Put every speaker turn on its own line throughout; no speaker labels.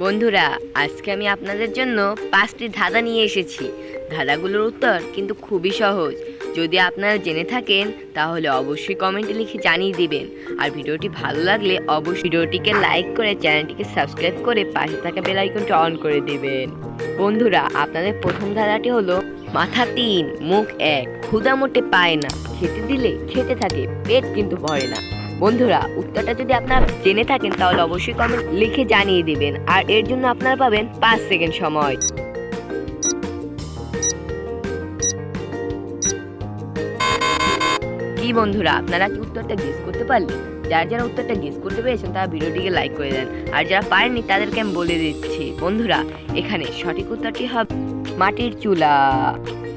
বন্ধুরা, আজকে আমি আপনাদের জন্য 5টি ধাঁধা নিয়ে এসেছি। ধাঁধাগুলোর উত্তর কিন্তু খুবই সহজ। যদি আপনারা জেনে থাকেন তাহলে অবশ্যই কমেন্টে লিখে জানিয়ে দিবেন। আর ভিডিওটি ভালো লাগলে অবশ্যই ভিডিওটিকে লাইক করে চ্যানেলটিকে সাবস্ক্রাইব করে পাশে থাকা বেল আইকনটি অন করে দিবেন। বন্ধুরা, আপনাদের প্রথম ধাঁধাটি হলো মাথা 3, মুখ 1, ক্ষুধা মোটে পায় না, খেতে দিলে খেতে থাকে, পেট কিন্তু ভরে না। বন্ধুরা, উত্তরটা যদি আপনারা জেনে থাকেন তাহলে অবশ্যই কমেন্ট লিখে জানিয়ে দিবেন। আর এর জন্য আপনারা পাবেন 5 সেকেন্ড সময়। কি বন্ধুরা, আপনারা কি উত্তরটা গেস করতে পারলেন? যারা যারা উত্তরটা গেস করতে পেরেছেন তারা ভিডিওটিকে লাইক করে দেন। আর যারা পারেননি তাদেরকে আমি বলে দিচ্ছি। বন্ধুরা, এখানে সঠিক উত্তরটি হবে মাটির চুলা।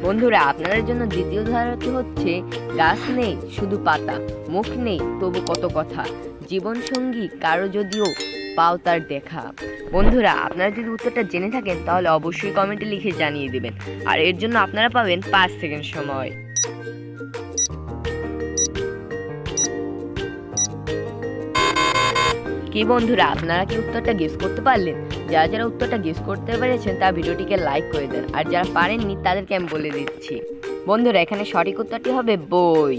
বন্ধুরা, আপনাদের জন্য দ্বিতীয় ধারাটি হচ্ছে গাছ নেই শুধু পাতা, মুখ নেই তবু কত কথা, জীবন সঙ্গী কারো যদিও পাও তার দেখা। বন্ধুরা, আপনারা যদি উত্তরটা জেনে থাকেন তাহলে অবশ্যই কমেন্টে লিখে জানিয়ে দিবেন। আর এর জন্য আপনারা পাবেন 5 সেকেন্ড সময়। কি বন্ধুরা, আপনারা কি উত্তরটা গেস করতে পারলেন? যারা যারা উত্তরটা গেস করতে পেরেছেন তারা ভিডিওটিকে লাইক করে দেন। আর যারা পারেননি তাদেরকে আমি বলে দিচ্ছি। বন্ধুরা, এখানে সঠিক উত্তরটি হবে বই।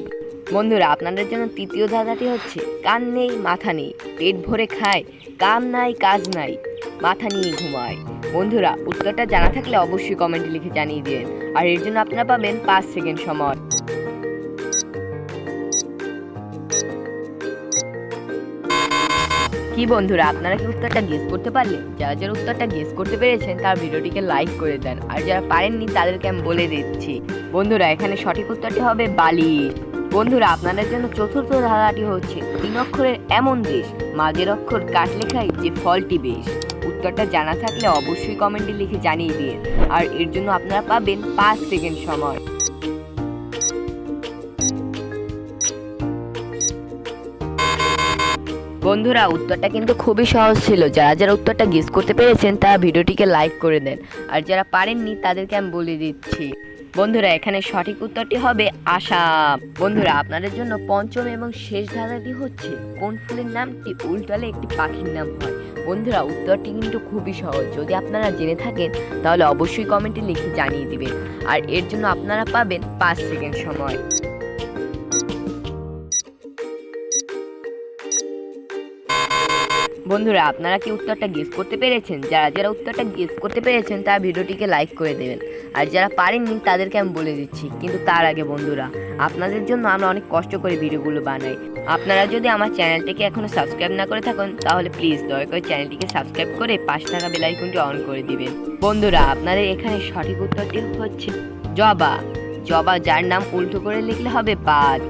বন্ধুরা, আপনাদের জন্য তৃতীয় ধাঁধাটি হচ্ছে কান নেই মাথা নেই, পেট ভরে খায়, কাম নাই কাজ নাই, মাথা নিয়ে ঘুমায়। বন্ধুরা, উত্তরটা জানা থাকলে অবশ্যই কমেন্টে লিখে জানিয়ে দিন। আর এর জন্য আপনারা পাবেন 5 সেকেন্ড সময়। কি বন্ধুরা, আপনারা কি উত্তরটা গেস করতে পারলেন? যারা যারা উত্তরটা গেস করতে পেরেছেন তার ভিডিওটিকে লাইক করে দেন। আর যারা পারেননি তাদেরকে আমি বলে দিচ্ছি। বন্ধুরা, এখানে সঠিক উত্তরটি হবে বালি। বন্ধুরা, আপনাদের জন্য চতুর্থ ধারাটি হচ্ছে 3 অক্ষরের এমন দেশ, মাঝের অক্ষর কাটলে খাই যে ফলটি বেশ। উত্তরটা জানা থাকলে অবশ্যই কমেন্টে লিখে জানিয়ে দিন। আর এর জন্য আপনারা পাবেন 5 সেকেন্ড সময়। বন্ধুরা, উত্তরটা কিন্তু খুবই সহজ ছিল। যারা যারা উত্তরটা গেস করতে পেরেছেন তারা ভিডিওটিকে লাইক করে দেন। আর যারা পারেননি তাদেরকে আমি বলে দিচ্ছি। বন্ধুরা, এখানে সঠিক উত্তরটি হবে আসাম। বন্ধুরা, আপনাদের জন্য পঞ্চম এবং শেষ ধাঁধাটি হচ্ছে কোন ফুলের নামটি উল্টালে একটি পাখির নাম হয়। বন্ধুরা, উত্তরটি কিন্তু খুবই সহজ। যদি আপনারা জেনে থাকেন তাহলে অবশ্যই কমেন্টে লিখে জানিয়ে দিবেন। আর এর জন্য আপনারা পাবেন 5 সেকেন্ড সময়। বন্ধুরা, আপনারা কি উত্তরটা গেস করতে পেরেছেন? যারা যারা উত্তরটা গেস করতে পেরেছেন তারা ভিডিওটিকে লাইক করে দেবেন। আর যারা পারেননি তাদেরকে আমি বলে দিচ্ছি। কিন্তু তার আগে বন্ধুরা, আপনাদের জন্য আমরা অনেক কষ্ট করে ভিডিওগুলো বানাই। আপনারা যদি আমার চ্যানেলটিকে এখনো সাবস্ক্রাইব না করে থাকেন তাহলে প্লিজ দয়া করে চ্যানেলটিকে সাবস্ক্রাইব করে পাশে থাকা বেল আইকনটি অন করে দিবেন। বন্ধুরা, আপনাদের এখানে সঠিক উত্তরটি হচ্ছে জবা। জবা যার নাম উল্টো করে লিখলে হবে বাদ।